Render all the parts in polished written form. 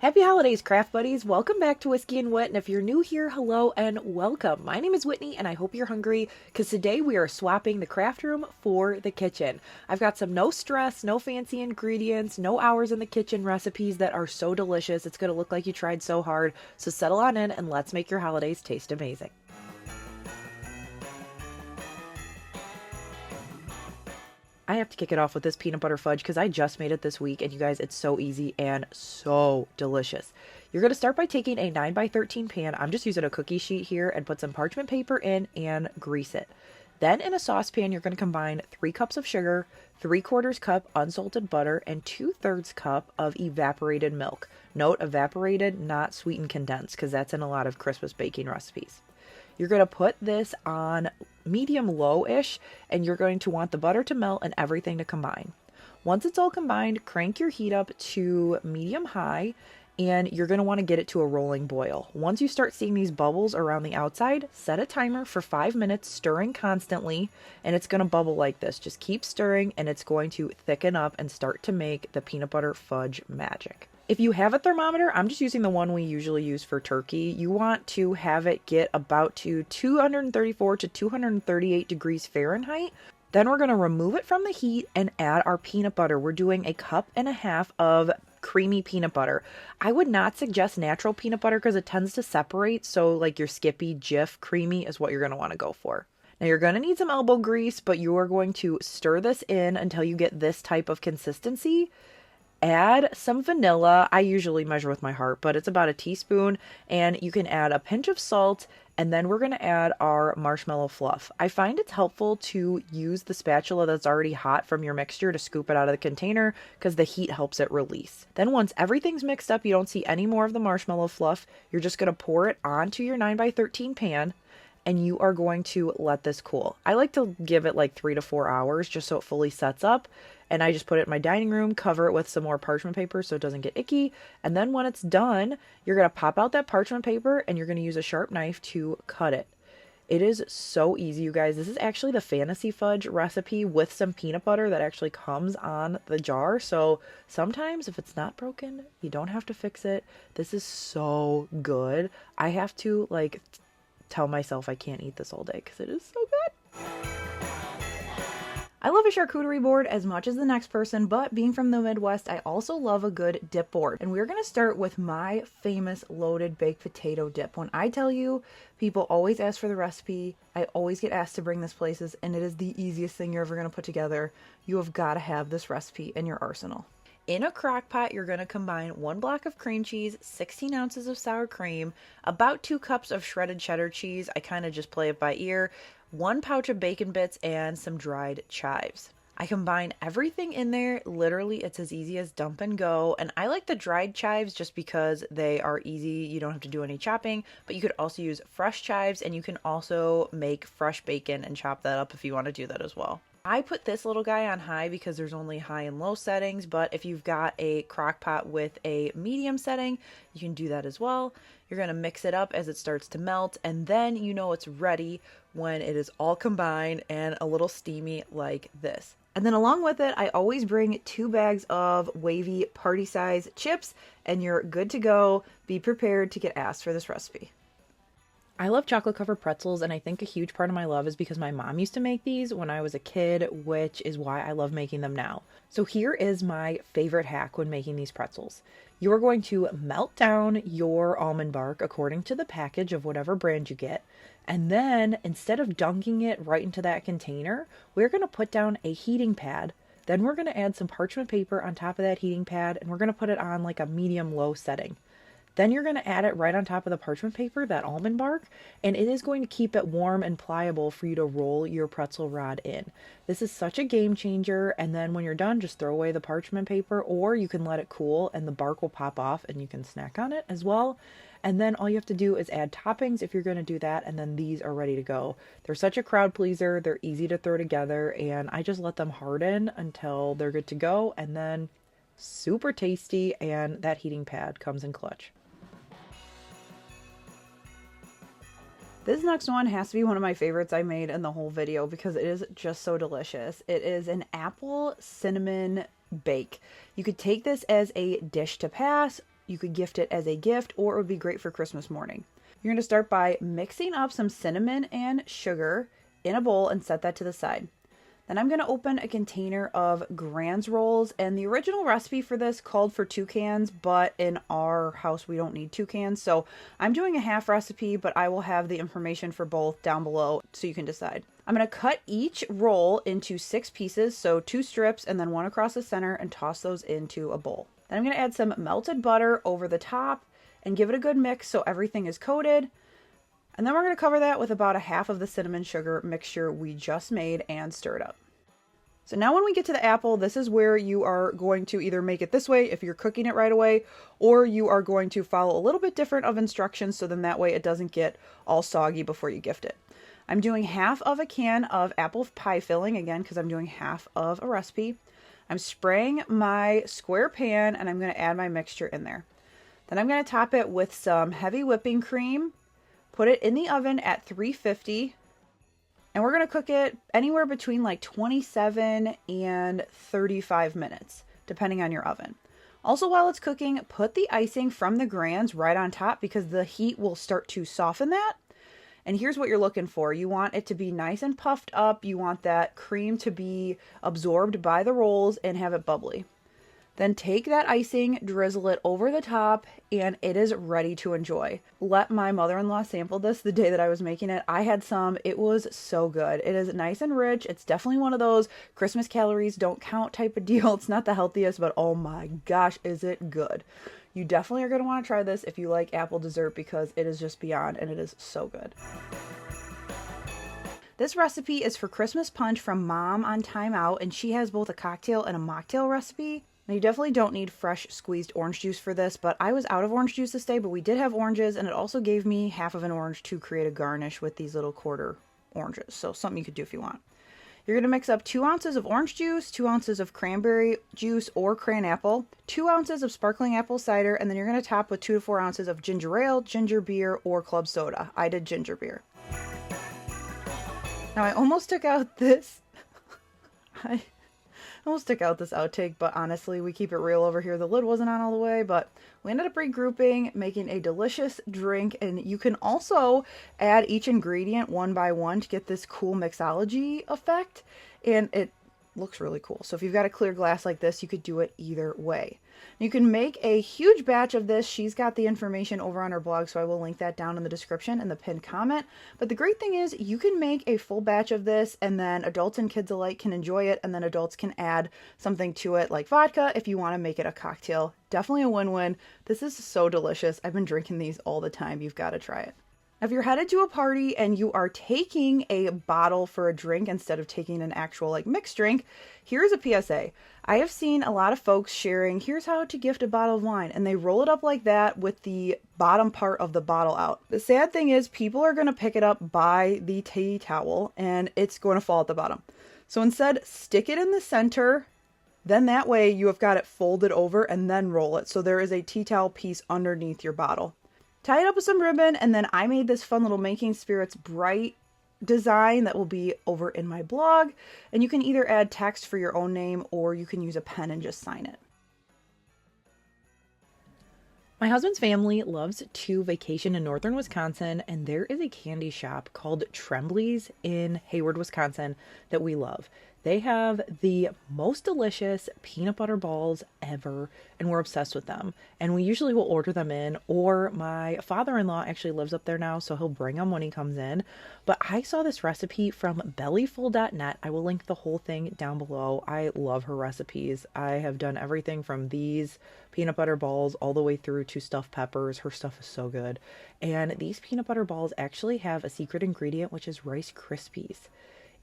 Happy holidays, craft buddies. Welcome back to Whiskey and Wit. And if you're new here, hello and welcome. My name is Whitney and I hope you're hungry because today we are swapping the craft room for the kitchen. I've got some no stress, no fancy ingredients, no hours in the kitchen recipes that are so delicious. It's going to look like you tried so hard. So settle on in and let's make your holidays taste amazing. I have to kick it off with this peanut butter fudge because I just made it this week, and you guys, it's so easy and so delicious. You're going to start by taking a 9x13 pan. I'm just using a cookie sheet here, and put some parchment paper in and grease it. Then in a saucepan, you're going to combine 3 cups of sugar, 3/4 cup unsalted butter, and 2/3 cup of evaporated milk. Note evaporated, not sweetened condensed, because that's in a lot of Christmas baking recipes. You're going to put this on medium low-ish, and you're going to want the butter to melt and everything to combine. Once it's all combined, crank your heat up to medium high, and you're going to want to get it to a rolling boil. Once you start seeing these bubbles around the outside, set a timer for 5 minutes, stirring constantly, and it's going to bubble like this. Just keep stirring, and it's going to thicken up and start to make the peanut butter fudge magic. If you have a thermometer, I'm just using the one we usually use for turkey. You want to have it get about to 234 to 238 degrees Fahrenheit. Then we're going to remove it from the heat and add our peanut butter. We're doing 1.5 cups of creamy peanut butter. I would not suggest natural peanut butter because it tends to separate. So like your Skippy, Jif creamy is what you're going to want to go for. Now you're going to need some elbow grease, but you are going to stir this in until you get this type of consistency. Add some vanilla. I usually measure with my heart, but it's about a teaspoon, and you can add a pinch of salt, and then we're going to add our marshmallow fluff. I find it's helpful to use the spatula that's already hot from your mixture to scoop it out of the container because the heat helps it release. Then once everything's mixed up, you don't see any more of the marshmallow fluff, you're just going to pour it onto your 9x13 pan, and you are going to let this cool. I like to give it like 3 to 4 hours just so it fully sets up. And I just put it in my dining room, cover it with some more parchment paper so it doesn't get icky. And then when it's done, you're going to pop out that parchment paper and you're going to use a sharp knife to cut it. It is so easy, you guys. This is actually the fantasy fudge recipe with some peanut butter that actually comes on the jar. So sometimes if it's not broken, you don't have to fix it. This is so good. I have to tell myself I can't eat this all day because it is so good. I love a charcuterie board as much as the next person, but being from the Midwest, I also love a good dip board. And we're going to start with my famous loaded baked potato dip. When I tell you, people always ask for the recipe. I always get asked to bring this places, and it is the easiest thing you're ever going to put together. You have got to have this recipe in your arsenal. In a crock pot, you're going to combine 1 block of cream cheese, 16 ounces of sour cream, about 2 cups of shredded cheddar cheese. I kind of just play it by ear. 1 pouch of bacon bits, and some dried chives. I combine everything in there. Literally, it's as easy as dump and go. And I like the dried chives just because they are easy. You don't have to do any chopping, but you could also use fresh chives, and you can also make fresh bacon and chop that up if you want to do that as well. I put this little guy on high because there's only high and low settings, but if you've got a crock pot with a medium setting, you can do that as well. You're going to mix it up as it starts to melt, and then you know it's ready when it is all combined and a little steamy like this. And then along with it, I always bring 2 bags of wavy party size chips, and you're good to go. Be prepared to get asked for this recipe. I love chocolate covered pretzels, and I think a huge part of my love is because my mom used to make these when I was a kid, which is why I love making them now. So here is my favorite hack when making these pretzels. You're going to melt down your almond bark according to the package of whatever brand you get, and then instead of dunking it right into that container, we're going to put down a heating pad. Then we're going to add some parchment paper on top of that heating pad, and we're going to put it on like a medium-low setting. Then you're going to add it right on top of the parchment paper, that almond bark, and it is going to keep it warm and pliable for you to roll your pretzel rod in. This is such a game changer, and then when you're done, just throw away the parchment paper, or you can let it cool and the bark will pop off and you can snack on it as well. And then all you have to do is add toppings if you're going to do that, and then these are ready to go. They're such a crowd pleaser, they're easy to throw together, and I just let them harden until they're good to go, and then super tasty, and that heating pad comes in clutch. This next one has to be one of my favorites I made in the whole video because it is just so delicious. It is an apple cinnamon bake. You could take this as a dish to pass, You could gift it as a gift, or it would be great for Christmas morning. You're going to start by mixing up some cinnamon and sugar in a bowl and set that to the side. Then I'm going to open a container of Grands rolls, and the original recipe for this called for 2 cans, but in our house we don't need 2 cans, so I'm doing a half recipe, but I will have the information for both down below so you can decide. I'm going to cut each roll into 6 pieces, so 2 strips and then 1 across the center, and toss those into a bowl. Then I'm going to add some melted butter over the top and give it a good mix so everything is coated. And then we're going to cover that with about a half of the cinnamon sugar mixture we just made and stir it up. So now when we get to the apple, this is where you are going to either make it this way if you're cooking it right away, or you are going to follow a little bit different of instructions so then that way it doesn't get all soggy before you gift it. I'm doing half of a can of apple pie filling, again, because I'm doing half of a recipe. I'm spraying my square pan and I'm going to add my mixture in there. Then I'm going to top it with some heavy whipping cream. Put it in the oven at 350, and we're going to cook it anywhere between like 27 and 35 minutes, depending on your oven. Also, while it's cooking, put the icing from the Grands right on top because the heat will start to soften that. And here's what you're looking for. You want it to be nice and puffed up. You want that cream to be absorbed by the rolls and have it bubbly. Then take that icing, drizzle it over the top, and it is ready to enjoy. Let my mother-in-law sample this the day that I was making it. I had some. It was so good. It is nice and rich. It's definitely one of those Christmas calories don't count type of deal. It's not the healthiest, but oh my gosh, is it good. You definitely are going to want to try this if you like apple dessert because it is just beyond, and it is so good. This recipe is for Christmas punch from Mom on Time Out, and she has both a cocktail and a mocktail recipe. Now, you definitely don't need fresh squeezed orange juice for this, but I was out of orange juice this day, but we did have oranges, and it also gave me half of an orange to create a garnish with these little quarter oranges. So something you could do if you want. You're going to mix up 2 ounces of orange juice, 2 ounces of cranberry juice or cran apple, 2 ounces of sparkling apple cider, and then you're going to top with 2 to 4 ounces of ginger ale, ginger beer, or club soda. I did ginger beer. Now, I almost took out this... I almost took out this outtake, but honestly, we keep it real over here. The lid wasn't on all the way, but we ended up regrouping, making a delicious drink, and you can also add each ingredient one by one to get this cool mixology effect, and it looks really cool. So if you've got a clear glass like this, you could do it either way. You can make a huge batch of this. She's got the information over on her blog, so I will link that down in the description and the pinned comment. But the great thing is you can make a full batch of this, and then adults and kids alike can enjoy it, and then adults can add something to it like vodka if you want to make it a cocktail. Definitely a win-win. This is so delicious. I've been drinking these all the time. You've got to try it. If you're headed to a party and you are taking a bottle for a drink instead of taking an actual like mixed drink, here's a PSA. I have seen a lot of folks sharing, here's how to gift a bottle of wine, and they roll it up like that with the bottom part of the bottle out. The sad thing is people are going to pick it up by the tea towel and it's going to fall at the bottom. So instead, stick it in the center. Then that way you have got it folded over and then roll it. So there is a tea towel piece underneath your bottle. Tie it up with some ribbon, and then I made this fun little Making Spirits Bright design that will be over in my blog, and you can either add text for your own name or you can use a pen and just sign it. My husband's family loves to vacation in northern Wisconsin, and there is a candy shop called Tremblay's in Hayward, Wisconsin that we love. They have the most delicious peanut butter balls ever, and we're obsessed with them. And we usually will order them in, or my father-in-law actually lives up there now, so he'll bring them when he comes in. But I saw this recipe from bellyful.net. I will link the whole thing down below. I love her recipes. I have done everything from these peanut butter balls all the way through to stuffed peppers. Her stuff is so good. And these peanut butter balls actually have a secret ingredient, which is Rice Krispies.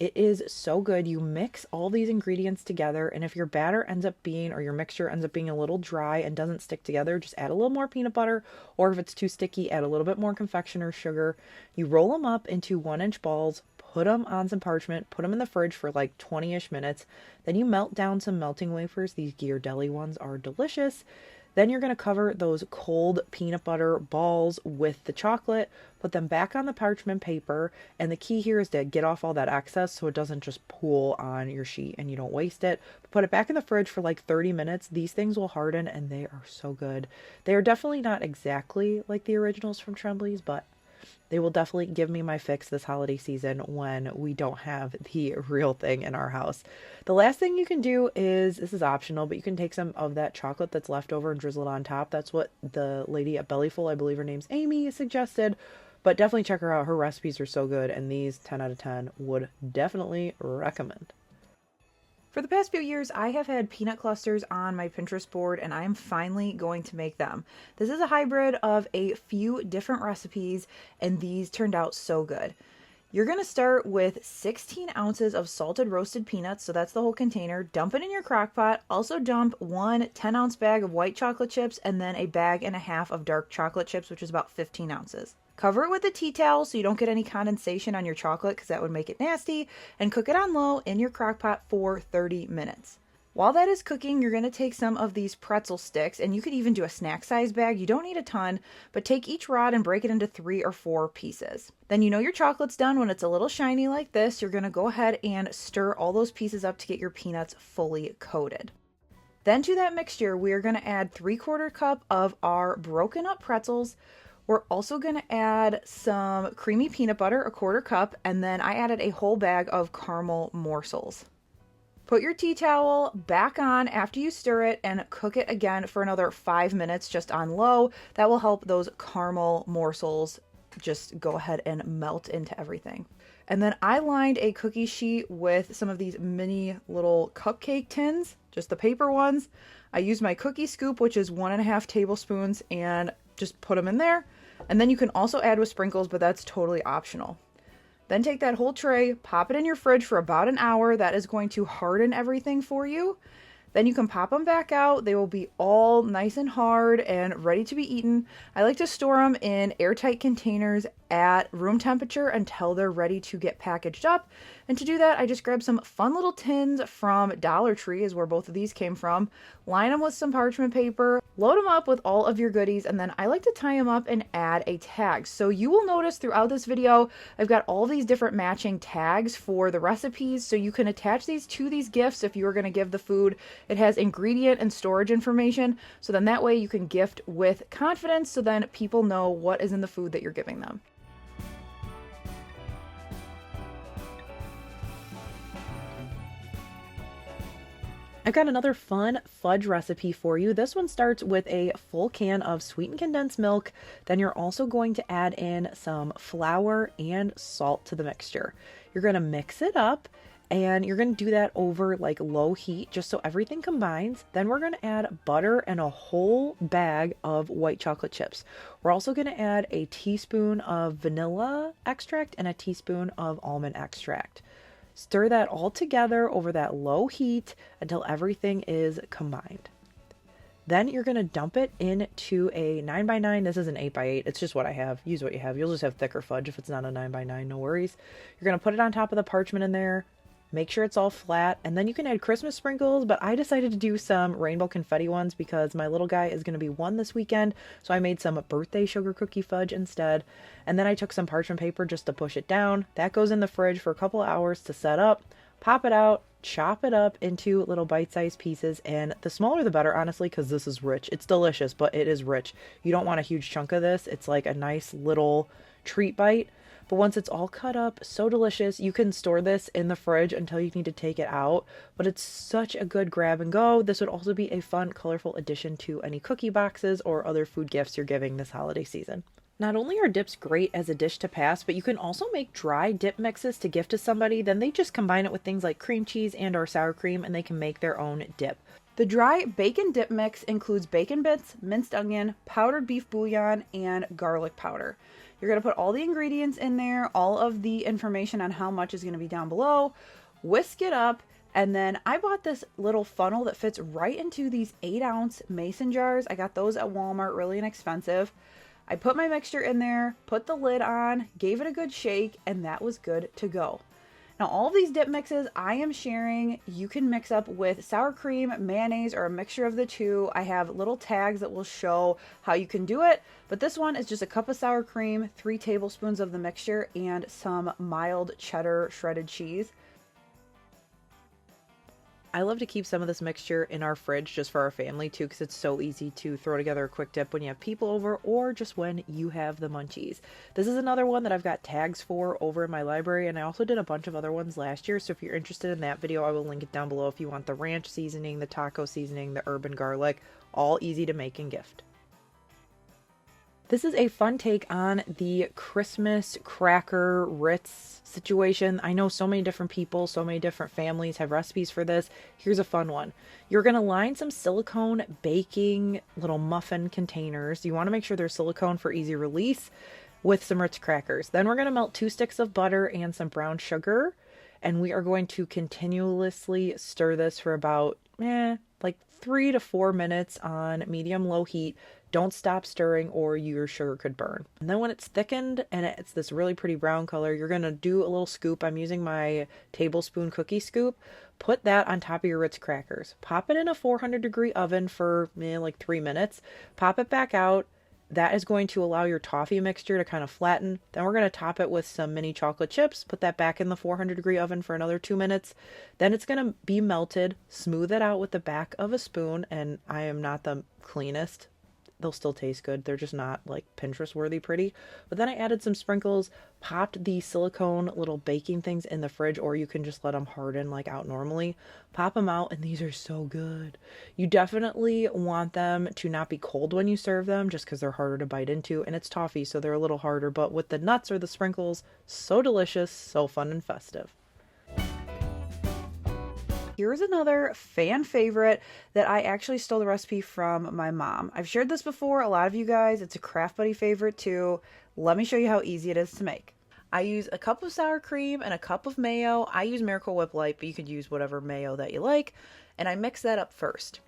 It is so good. You mix all these ingredients together, and if your batter ends up being, or your mixture ends up being a little dry and doesn't stick together, just add a little more peanut butter, or if it's too sticky, add a little bit more confectioner's sugar. You roll them up into 1-inch balls, put them on some parchment, put them in the fridge for like 20-ish minutes. Then you melt down some melting wafers. These Ghirardelli ones are delicious. Then you're going to cover those cold peanut butter balls with the chocolate, put them back on the parchment paper, and the key here is to get off all that excess so it doesn't just pool on your sheet and you don't waste it. Put it back in the fridge for like 30 minutes. These things will harden and they are so good. They are definitely not exactly like the originals from Tremblay's, but they will definitely give me my fix this holiday season when we don't have the real thing in our house. The last thing you can do is, this is optional, but you can take some of that chocolate that's left over and drizzle it on top. That's what the lady at Bellyful, I believe her name's Amy, suggested. But definitely check her out. Her recipes are so good, and these 10 out of 10 would definitely recommend. For the past few years, I have had peanut clusters on my Pinterest board, and I am finally going to make them. This is a hybrid of a few different recipes, and these turned out so good. You're going to start with 16 ounces of salted roasted peanuts, so that's the whole container. Dump it in your crock pot. Also dump one 10-ounce bag of white chocolate chips and then a bag and a half of dark chocolate chips, which is about 15 ounces. Cover it with a tea towel so you don't get any condensation on your chocolate because that would make it nasty, and cook it on low in your crock pot for 30 minutes. While that is cooking, you're going to take some of these pretzel sticks, and you could even do a snack size bag. You don't need a ton, but take each rod and break it into 3 or 4 pieces. Then you know your chocolate's done when it's a little shiny like this. You're going to go ahead and stir all those pieces up to get your peanuts fully coated. Then to that mixture, we are going to add 3/4 cup of our broken up pretzels. We're also going to add some creamy peanut butter, 1/4 cup, and then I added a whole bag of caramel morsels. Put your tea towel back on after you stir it and cook it again for another 5 minutes just on low. That will help those caramel morsels just go ahead and melt into everything. And then I lined a cookie sheet with some of these mini little cupcake tins, just the paper ones. I used my cookie scoop, which is 1.5 tablespoons, and just put them in there. And then you can also add with sprinkles, but that's totally optional. Then take that whole tray, pop it in your fridge for about an hour. That is going to harden everything for you. Then you can pop them back out. They will be all nice and hard and ready to be eaten. I like to store them in airtight containers at room temperature until they're ready to get packaged up. And to do that, I just grab some fun little tins from Dollar Tree, is where both of these came from. Line them with some parchment paper, load them up with all of your goodies, and then I like to tie them up and add a tag. So you will notice throughout this video, I've got all these different matching tags for the recipes, so you can attach these to these gifts if you are going to give the food. It has ingredient and storage information, so then that way you can gift with confidence, so then people know what is in the food that you're giving them. I've got another fun fudge recipe for you. This one starts with a full can of sweetened condensed milk. Then you're also going to add in some flour and salt to the mixture. You're going to mix it up, and you're going to do that over like low heat just so everything combines. Then we're going to add butter and a whole bag of white chocolate chips. We're also going to add a teaspoon of vanilla extract and a teaspoon of almond extract. Stir that all together over that low heat until everything is combined. Then you're going to dump it into a 9x9. This is an 8x8. It's just what I have. Use what you have. You'll just have thicker fudge if it's not a 9x9. No worries. You're going to put it on top of the parchment in there. Make sure it's all flat, and then you can add Christmas sprinkles, but I decided to do some rainbow confetti ones because my little guy is going to be 1 this weekend, so I made some birthday sugar cookie fudge instead. And then I took some parchment paper just to push it down. That goes in the fridge for a couple hours to set up. Pop it out, chop it up into little bite-sized pieces, and the smaller the better, honestly, because this is rich. It's delicious, but it is rich. You don't want a huge chunk of this. It's like a nice little treat bite. But once it's all cut up, so delicious. You can store this in the fridge until you need to take it out, but it's such a good grab and go. This would also be a fun, colorful addition to any cookie boxes or other food gifts you're giving this holiday season. Not only are dips great as a dish to pass, but you can also make dry dip mixes to gift to somebody. Then they just combine it with things like cream cheese and or sour cream, and they can make their own dip. The dry bacon dip mix includes bacon bits, minced onion, powdered beef bouillon, and garlic powder. You're going to put all the ingredients in there. All of the information on how much is going to be down below. Whisk it up. And then I bought this little funnel that fits right into these 8-ounce mason jars. I got those at Walmart, really inexpensive. I put my mixture in there, put the lid on, gave it a good shake, and that was good to go. Now, all of these dip mixes I am sharing, you can mix up with sour cream, mayonnaise, or a mixture of the two. I have little tags that will show how you can do it, but this one is just a cup of sour cream, 3 tablespoons of the mixture, and some mild cheddar shredded cheese. I love to keep some of this mixture in our fridge just for our family too, because it's so easy to throw together a quick dip when you have people over or just when you have the munchies. This is another one that I've got tags for over in my library, and I also did a bunch of other ones last year, so if you're interested in that video, I will link it down below if you want the ranch seasoning, the taco seasoning, the urban garlic, all easy to make and gift. This is a fun take on the Christmas cracker Ritz situation. I know so many different people, so many different families have recipes for this. Here's a fun one. You're going to line some silicone baking little muffin containers. You want to make sure they're silicone for easy release with some Ritz crackers. Then we're going to melt 2 sticks of butter and some brown sugar. And we are going to continuously stir this for about, like 3 to 4 minutes on medium-low heat. Don't stop stirring or your sugar could burn. And then when it's thickened and it's this really pretty brown color, you're going to do a little scoop. I'm using my tablespoon cookie scoop. Put that on top of your Ritz crackers. Pop it in a 400-degree oven for like 3 minutes. Pop it back out. That is going to allow your toffee mixture to kind of flatten. Then we're going to top it with some mini chocolate chips. Put that back in the 400-degree oven for another 2 minutes. Then it's going to be melted. Smooth it out with the back of a spoon. And I am not the cleanest. They'll still taste good. They're just not like Pinterest worthy pretty. But then I added some sprinkles, popped the silicone little baking things in the fridge, or you can just let them harden like out normally. Pop them out, and these are so good. You definitely want them to not be cold when you serve them, just because they're harder to bite into, and it's toffee, so they're a little harder. But with the nuts or the sprinkles, so delicious, so fun and festive. Here's another fan favorite that I actually stole the recipe from my mom. I've shared this before, a lot of you guys. It's a Craft Buddy favorite too. Let me show you how easy it is to make. I use a cup of sour cream and a cup of mayo. I use Miracle Whip Light, but you could use whatever mayo that you like. And I mix that up first.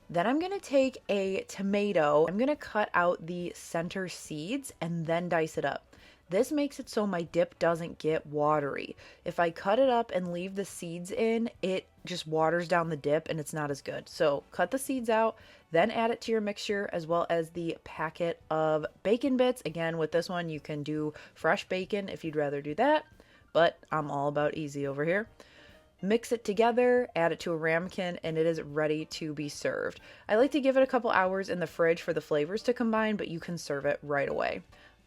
Then I'm going to take a tomato. I'm going to cut out the center seeds and then dice it up. This makes it so my dip doesn't get watery. If I cut it up and leave the seeds in, it just waters down the dip and it's not as good. So cut the seeds out, then add it to your mixture as well as the packet of bacon bits. Again, with this one, you can do fresh bacon if you'd rather do that, but I'm all about easy over here. Mix it together, add it to a ramekin, and it is ready to be served. I like to give it a couple hours in the fridge for the flavors to combine, but you can serve it right away.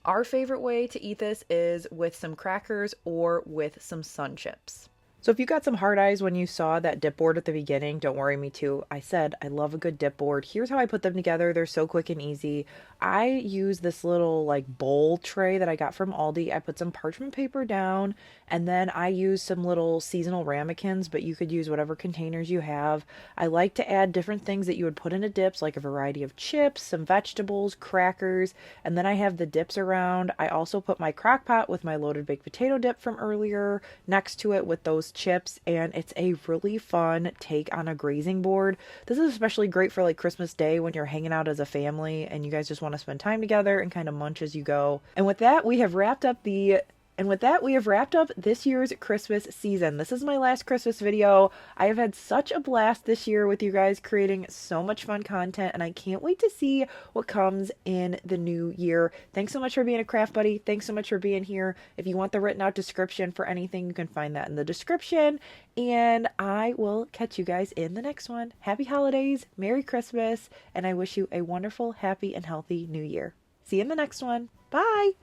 Our favorite way to eat this is with some crackers or with some Sun Chips. So if you got some hard eyes when you saw that dip board at the beginning, don't worry, me too. I said I love a good dip board. Here's how I put them together. They're so quick and easy. I use this little like bowl tray that I got from Aldi. I put some parchment paper down, and then I use some little seasonal ramekins, but you could use whatever containers you have. I like to add different things that you would put into dips, like a variety of chips, some vegetables, crackers, and then I have the dips around. I also put my Crockpot with my loaded baked potato dip from earlier next to it with those chips, and it's a really fun take on a grazing board. This is especially great for like Christmas Day when you're hanging out as a family and you guys just want to spend time together and kind of munch as you go. And with that, we have wrapped up this year's Christmas season. This is my last Christmas video. I have had such a blast this year with you guys creating so much fun content, and I can't wait to see what comes in the new year. Thanks so much for being a craft buddy. Thanks so much for being here. If you want the written out description for anything, you can find that in the description, and I will catch you guys in the next one. Happy holidays, Merry Christmas, and I wish you a wonderful, happy, and healthy new year. See you in the next one. Bye!